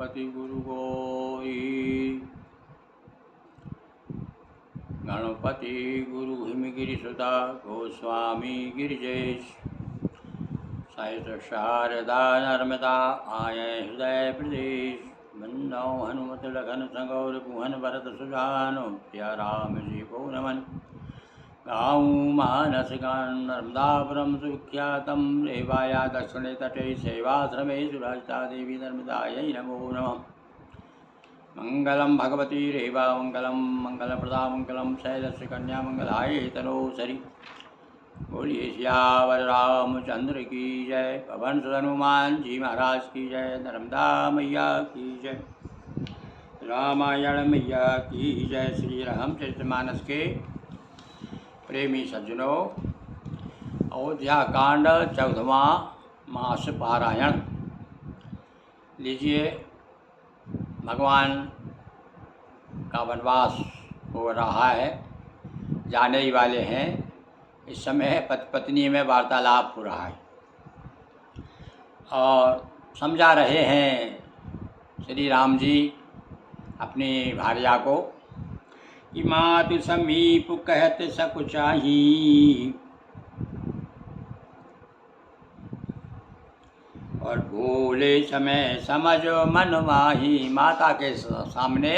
गणपति गुरु गोई। गणपति गुरु हिमगिरिसुता गोस्वामी गिरिजेश। सहित शारदा नर्मदा आय हृदय प्रदेश। बंदौ हनुमत लखन संगौर कुहन भरत सुजानो प्रिया राम जी को नमन। गाऊँ मानस गान नर्मदापुरम सुविख्यातम रेवाया दक्षिणे तटे सेवाश्रमे सुराजिता देवी नर्मदायै नमो नमः। मंगलम भगवती रेवा मंगलम मंगलप्रदा मंगलम शैलस्य कन्या मंगलाय तनोसरी। बोलिए सियावर रामचंद्र की जय। पवन सुत हनुमान जी महाराज की जय। नर्मदा मैया की जय। रामायण मैया की जय। श्री रामचरितमानस के प्रेमी सज्जनों, अयोध्या कांड 14वां मास पारायण। लीजिए, भगवान का वनवास हो रहा है, जाने ही वाले हैं। इस समय पति पत्नी में वार्तालाप हो रहा है और समझा रहे हैं श्री राम जी अपनी भार्या को कि मातु समीप कहत सकुचाही। और बोले समय समझ मन माही। माता के सामने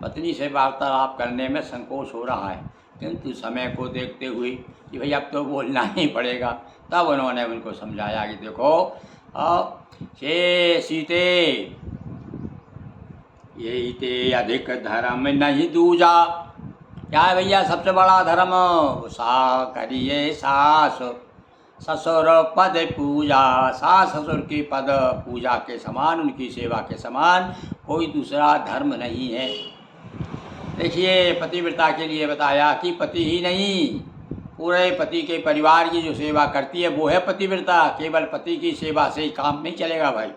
पत्नी से वार्तालाप करने में संकोच हो रहा है, किंतु समय को देखते हुए कि भाई अब तो बोलना ही पड़ेगा, तब उन्होंने उनको समझाया कि देखो हे सीते, यही ते अधिक धर्म नहीं दूजा। क्या है भैया सबसे बड़ा धर्म? सा करिए सास ससुर पद पूजा। सास ससुर की पद पूजा के समान, उनकी सेवा के समान कोई दूसरा धर्म नहीं है। देखिए, पतिव्रता के लिए बताया कि पति ही नहीं, पूरे पति के परिवार की जो सेवा करती है वो है पतिव्रता। केवल पति की सेवा से ही काम नहीं चलेगा भाई।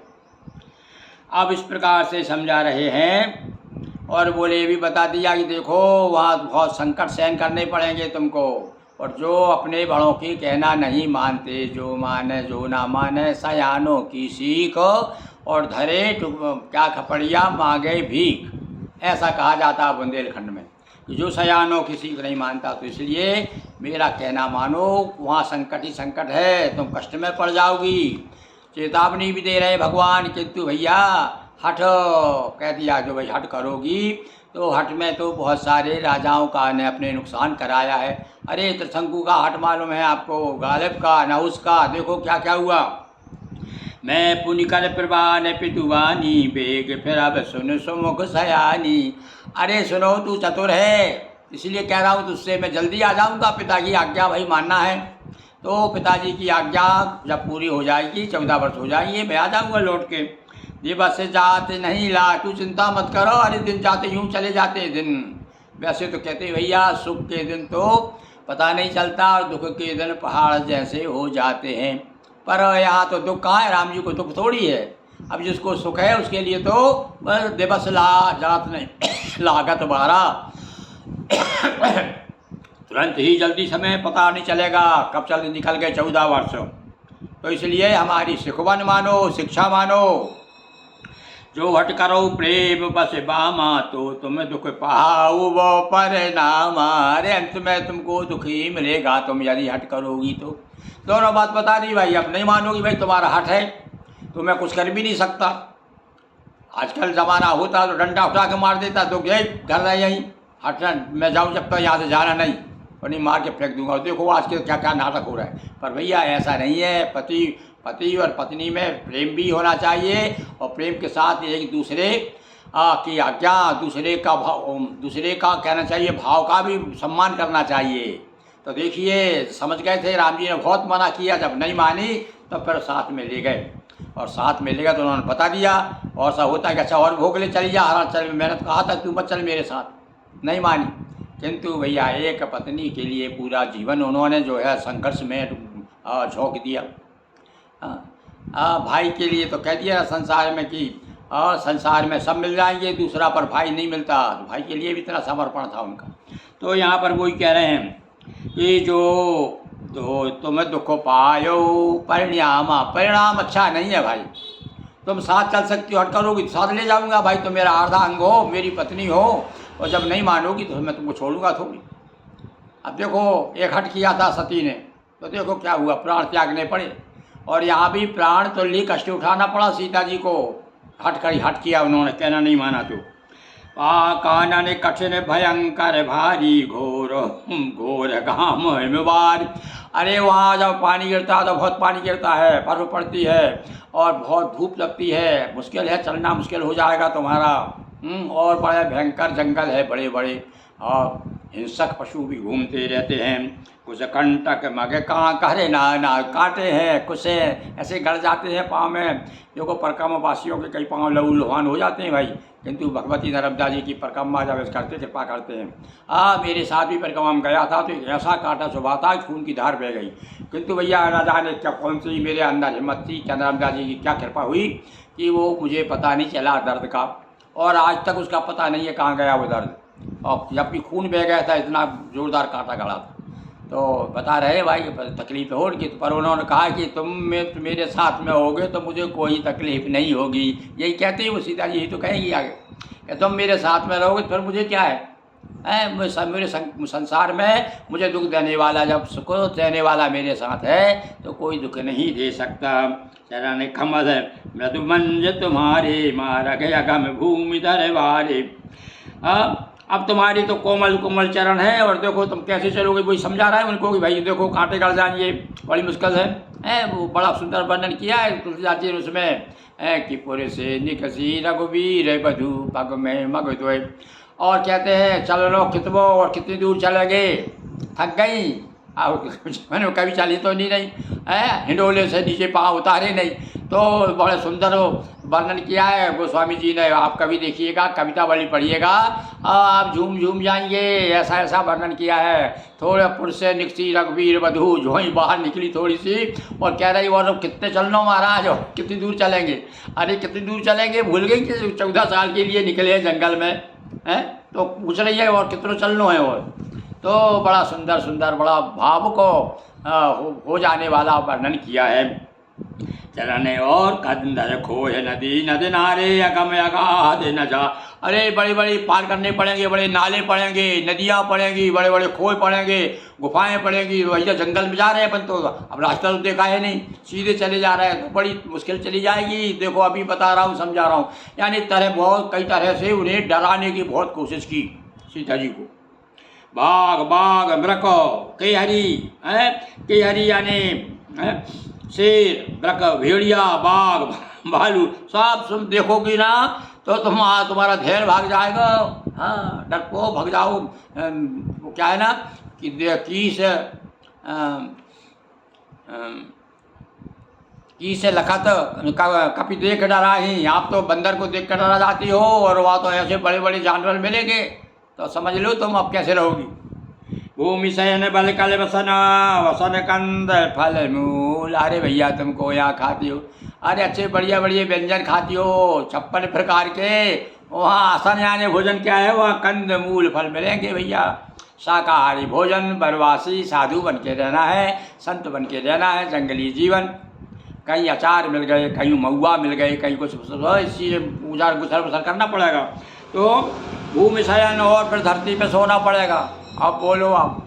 अब इस प्रकार से समझा रहे हैं और बोले भी बता दिया कि देखो वहाँ बहुत संकट सहन करने पड़ेंगे तुमको। और जो अपने बड़ों की कहना नहीं मानते, जो माने जो ना माने सयानों की सीख, और धरे क्या खपड़िया मांगे भीख, ऐसा कहा जाता है बुंदेलखंड में। जो सयानों की सीख नहीं मानता तो इसलिए मेरा कहना मानो, वहाँ संकट ही संकट है, तुम कष्ट में पड़ जाओगी। चेतावनी भी दे रहे भगवान, किंतु भैया हठ कह दिया, जो भाई हठ करोगी तो हठ में तो बहुत सारे राजाओं का ने अपने नुकसान कराया है। अरे त्रिशंकु का हठ मालूम है आपको, गालिब का, नहुस का, देखो क्या क्या हुआ। मैं पुनिकल प्रवान पितुवानी बेग फिर अब सुन सुमुख सयानी। अरे सुनो, तू चतुर है इसलिए कह रहा हूँ तुझसे, मैं जल्दी आ जाऊँगा। पिता की आज्ञा भाई मानना है तो पिताजी की आज्ञा जब पूरी हो जाएगी, 14 वर्ष हो जाएंगे, मैं आ जाऊँगा लौट के। ये बस जाते नहीं ला, तू चिंता मत करो। अरे दिन जाते यूँ चले जाते दिन। वैसे तो कहते भैया सुख के दिन तो पता नहीं चलता और दुख के दिन पहाड़ जैसे हो जाते हैं। पर यहाँ तो दुख कहाँ है, राम जी को दुख थोड़ी है। अब जिसको सुख है उसके लिए तो दिवस ला जात नहीं लागत बारा। तुरंत ही जल्दी समय पता नहीं चलेगा कब चल निकल गए 14 वर्ष। तो इसलिए हमारी सिखवन मानो, शिक्षा मानो। जो हट करो प्रेम बस बामा, तो तुम्हें दुख पाओ वो परिणाम। अरे अंत में तुमको दुख ही मिलेगा तुम यदि हट करोगी तो। दोनों बात बता दी भाई। अब नहीं मानोगी भाई, तुम्हारा हट है तो मैं कुछ कर भी नहीं सकता। आजकल ज़माना होता तो डंडा उठा के मार देता, तो यही घर रहे यहीं हटना, मैं जाऊँ जब तक यहाँ से जाना नहीं, और नहीं मार के फेंक दूंगा। देखो आज के क्या क्या नाटक हो रहा है। पर भैया ऐसा नहीं है। पति और पत्नी में प्रेम भी होना चाहिए, और प्रेम के साथ एक दूसरे की आज्ञा, दूसरे का कहना चाहिए, भाव का भी सम्मान करना चाहिए। तो देखिए समझ गए थे, राम जी ने बहुत मना किया, जब नहीं मानी तो फिर साथ में ले गए। और साथ में ले गए तो उन्होंने बता दिया। और ऐसा होता है कि अच्छा और भोग ले चली जा, हरा चल, मैंने तो कहा था तू मत चल मेरे साथ, नहीं मानी। किंतु भैया एक पत्नी के लिए पूरा जीवन उन्होंने जो है संघर्ष में झोंक दिया। भाई के लिए तो कह दिया संसार में कि संसार में सब मिल जाएंगे, दूसरा पर भाई नहीं मिलता। तो भाई के लिए भी इतना समर्पण था उनका। तो यहाँ पर वही कह रहे हैं कि जो तो तुम्हें दुख पायो परिणाम, परिणाम अच्छा नहीं है भाई। तुम साथ चल सकती हो, हट करोगी तो साथ ले जाऊंगा भाई, तुम मेरा आधा अंग हो, मेरी पत्नी हो, और जब नहीं मानोगी तो मैं तुमको छोड़ूंगा थोड़ी। अब देखो एक हट किया था सती ने, तो देखो क्या हुआ, प्राण त्यागने पड़े। और यहाँ भी प्राण तो ली कष्ट उठाना पड़ा सीता जी को, हट किया उन्होंने, कहना नहीं माना तो। कानन कठिन भयंकर भारी घोर घोर घाम हिमवार। अरे वहाँ जब पानी गिरता है तो बहुत पानी गिरता है, बर्फ पड़ती है और बहुत धूप लगती है, मुश्किल है, चलना मुश्किल हो जाएगा तुम्हारा। और बड़े भयंकर जंगल है, बड़े बड़े, और हिंसक पशु भी घूमते रहते हैं। कुछ कंटक मगे कहाँ कहरे ना कांटे हैं, कुछ ऐसे गड़ जाते हैं पाँव में। देखो परिक्रमा वासियों के कई पाँव लहू लुहान हो जाते हैं भाई, किंतु भगवती नर्मदा जी की परिक्रमा जब करते कृपा करते हैं। मेरे साथ भी परिक्रमा में गया था तो एक ऐसा कांटा सुबह था, खून की धार बह गई, किंतु भैया न जाने क्या कौन सी मेरे अंदर हिम्मत थी, क्या नर्मदा जी की क्या कृपा हुई कि वो मुझे पता नहीं चला दर्द का, और आज तक उसका पता नहीं है कहाँ गया वो दर्द। और जब भी खून बह गया था, इतना जोरदार कांटा गड़ा था, तो बता रहे भाई तकलीफ होगी, पर उन्होंने कहा कि तुम मेरे साथ में होगे तो मुझे कोई तकलीफ नहीं होगी। यही कहते ही वो सीता जी ही तो कहेगी आगे कि तुम मेरे साथ में रहोगे तो फिर मुझे क्या है, मेरे संसार में मुझे दुख देने वाला, जब सुख देने वाला मेरे साथ है तो कोई दुख नहीं दे सकता। चरण कमल मृदु मंज तुम्हारे, मारा गया गम भूमि दरबारे। अब तुम्हारी तो कोमल कोमल चरण है, और देखो तुम कैसे चलोगे, कोई समझा रहा है उनको कि भाई देखो कांटे गड़ जाएंगे, बड़ी मुश्किल है। वो बड़ा सुंदर वर्णन किया है तुलसीदास जी ने उसमें, कि पूरे से निकसी रघुवीर बधु पग में मग दोए। और कहते हैं चल लो कितवो, और कितनी दूर चलेंगे, थक गई, और मैंने कभी चली तो नहीं है, हिंडोले से नीचे पाँव उतारे नहीं। तो बड़े सुंदर वर्णन किया है गोस्वामी जी ने, आप कभी देखिएगा, कविता वाली पढ़िएगा, आप झूम झूम जाएंगे, ऐसा ऐसा वर्णन किया है। थोड़े पुर से निकसी रघुवीर बधू, जो ही बाहर निकली थोड़ी सी, और कह रही और कितने चलना महाराज, कितनी दूर चलेंगे। अरे कितनी दूर चलेंगे, भूल गई कि 14 साल के लिए निकले हैं जंगल में, हैं, तो पूछ रही है और कितने चलना है। और तो बड़ा सुंदर सुंदर, बड़ा भाव को हो जाने वाला वर्णन किया है। चरण और कंदर खोए नदी नद नारे अगम अगाध न जा। अरे बड़ी बड़ी पार करने पड़ेंगे, बड़े नाले पड़ेंगे, नदियाँ पड़ेंगी, बड़े बड़े खोए पड़ेंगे, गुफाएं पड़ेंगी। भैया जंगल में जा रहे हैं अपन, तो अब रास्ता तो देखा है नहीं, सीधे चले जा रहे हैं तो बड़ी मुश्किल चली जाएगी। देखो अभी बता रहा हूँ, समझा रहा हूँ, यानी बहुत कई तरह से उन्हें डराने की बहुत कोशिश की सीता जी को। बाघ बाघ मृग के हरी यानी शेर, ब्रक, भेड़िया, बाघ, भालू, सब सुन देखोगी ना तो तुम्हारा धैर्य भाग जाएगा। हाँ, डरपो भाग जाओ। वो क्या है ना कि की से लखत कभी देख डरा ही। आप तो बंदर को देख कर डरा जाती हो, और वहाँ तो ऐसे बड़े बड़े जानवर मिलेंगे, तो समझ लो तुम अब कैसे रहोगी। भूमि शयन बल कल वसन, वसन कंद फल मूल। अरे भैया तुमको यहाँ खाती हो, अरे अच्छे बढ़िया बढ़िया व्यंजन खाती हो 56 प्रकार के, वहाँ आसन यानी भोजन क्या है, वहाँ कंद मूल फल मिलेंगे भैया। शाकाहारी भोजन, वनवासी साधु बन के रहना है, संत बन के रहना है, जंगली जीवन। कहीं अचार मिल गए, कहीं महुआ मिल गए, कहीं कुछ, इसी पूजा गुसर बसर करना पड़ेगा। तो भूमि शयन, और फिर धरती पे सोना पड़ेगा। अब बोलो, आप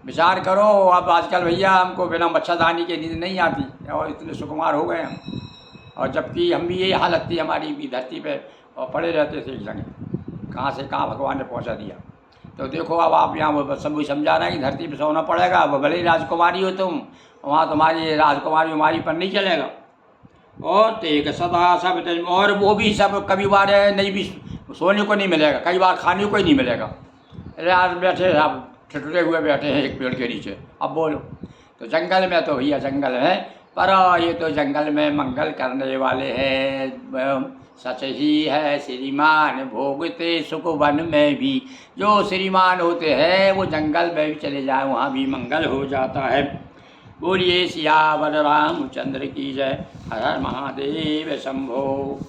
विचार करो। अब आजकल भैया हमको बिना मच्छरदानी के नींद नहीं आती, और इतने सुकुमार हो गए हम, और जबकि हम भी यही हालत थी हमारी भी, धरती पे और पड़े रहते थे एक जगह, कहाँ से कहाँ भगवान ने पहुँचा दिया। तो देखो अब आप यहाँ सब समझा रहे हैं कि धरती पे सोना पड़ेगा। अब भले ही राजकुमारी हो तुम, वहाँ तुम्हारी राजकुमारी हमारी पर नहीं चलेगा। और तेग सदा सब, और वो भी सब कभी बार नहीं भी सोने को नहीं मिलेगा, कई बार खाने को ही नहीं मिलेगा। यार बैठे आप ठिठुरे हुए बैठे हैं एक पेड़ के नीचे, अब बोलो। तो जंगल में तो भैया जंगल है, पर ये तो जंगल में मंगल करने वाले हैं। सच ही है श्रीमान भोगते सुख वन में भी। जो श्रीमान होते हैं वो जंगल में भी चले जाए, वहाँ भी मंगल हो जाता है। बोलिए सियावर रामचंद्र की जय। हर हर महादेव शंभो।